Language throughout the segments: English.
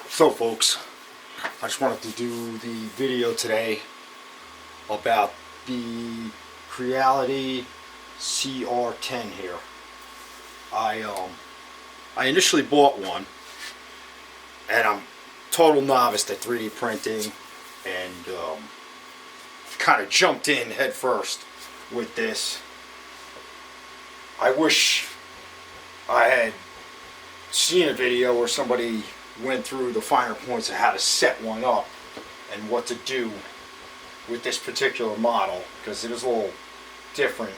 So folks, I just wanted to do the video today about the Creality CR-10 here. I initially bought one, and I'm total novice at 3D printing, and kind of jumped in head first with this. I wish I had seen a video where somebody went through the finer points of how to set one up and what to do with this particular model, because it is a little different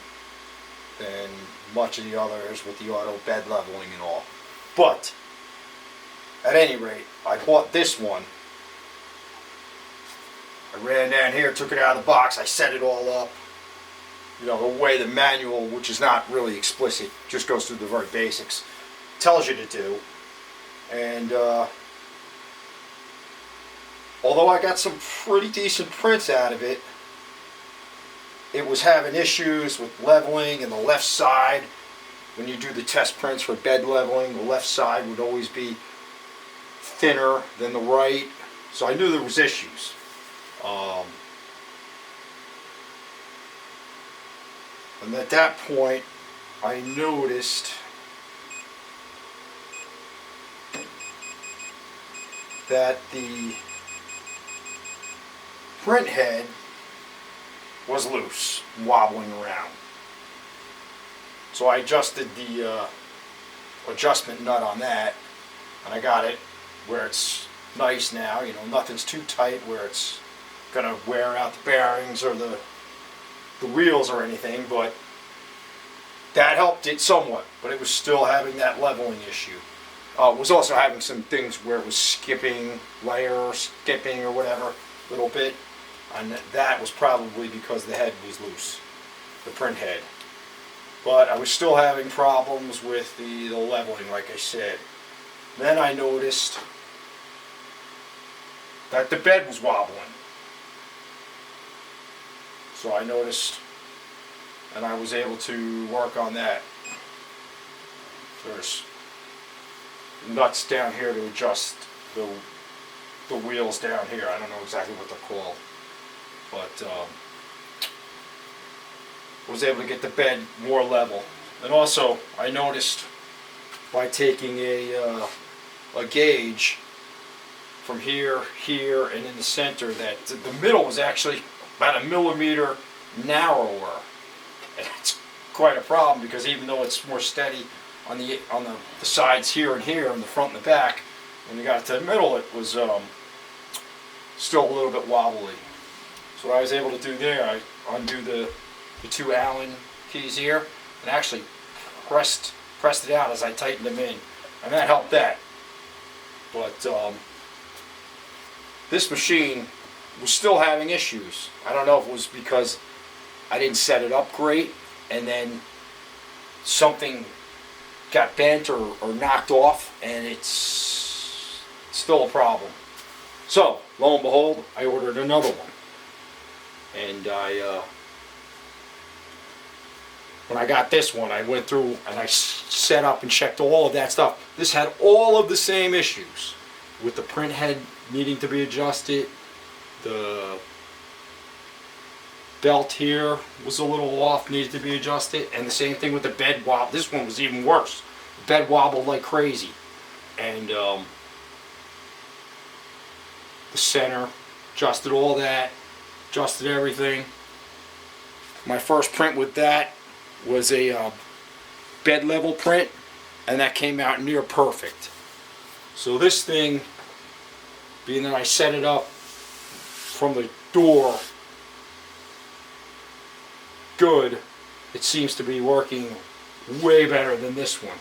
than much of the others with the auto bed leveling and all. But at any rate, I bought this one. I ran down here, took it out of the box, I set it all up, you know, the way the manual, which is not really explicit, just goes through the very basics, tells you to do. And although I got some pretty decent prints out of it, it was having issues with leveling, and the left side, when you do the test prints for bed leveling, the left side would always be thinner than the right. So I knew there was issues. And at that point, I noticed that the print head was loose, wobbling around. So I adjusted the adjustment nut on that, and I got it where it's nice now. You know, nothing's too tight where it's gonna wear out the bearings or the wheels or anything, but that helped it somewhat. But it was still having that leveling issue. It was also having some things where it was skipping or whatever a little bit, and that was probably because the head was loose, the print head. But I was still having problems with the leveling, like I said. Then I noticed that the bed was wobbling. So I noticed, and I was able to work on that. There's nuts down here to adjust the wheels down here. I don't know exactly what they're called, but was able to get the bed more level. And also I noticed by taking a gauge from here, and in the center, that the middle was actually about 1 millimeter narrower. And it's quite a problem, because even though it's more steady on the sides here and here, in the front and the back, when you got it to the middle, it was still a little bit wobbly. So what I was able to do there, I undo the two Allen keys here, and actually pressed it out as I tightened them in, and that helped that. But this machine was still having issues. I don't know if it was because I didn't set it up great, and then something got bent or knocked off, and it's still a problem. So lo and behold, I ordered another one, and when I got this one, I went through and I set up and checked all of that stuff. This had all of the same issues, with the print head needing to be adjusted. The belt here was a little off, needed to be adjusted, and the same thing with the bed wobble. This one was even worse. The bed wobbled like crazy, and the center, adjusted all that, adjusted everything. My first print with that was a bed level print, and that came out near perfect. So this thing, being that I set it up from the door good, it seems to be working way better than this one.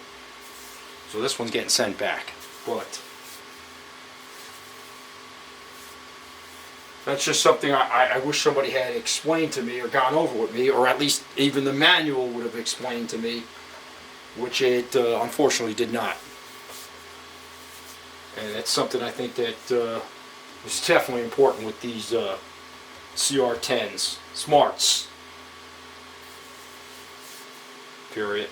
So this one's getting sent back. But that's just something I wish somebody had explained to me or gone over with me, or at least even the manual would have explained to me, which it unfortunately did not. And it's something I think that is definitely important with these CR-10s, Smarts, period.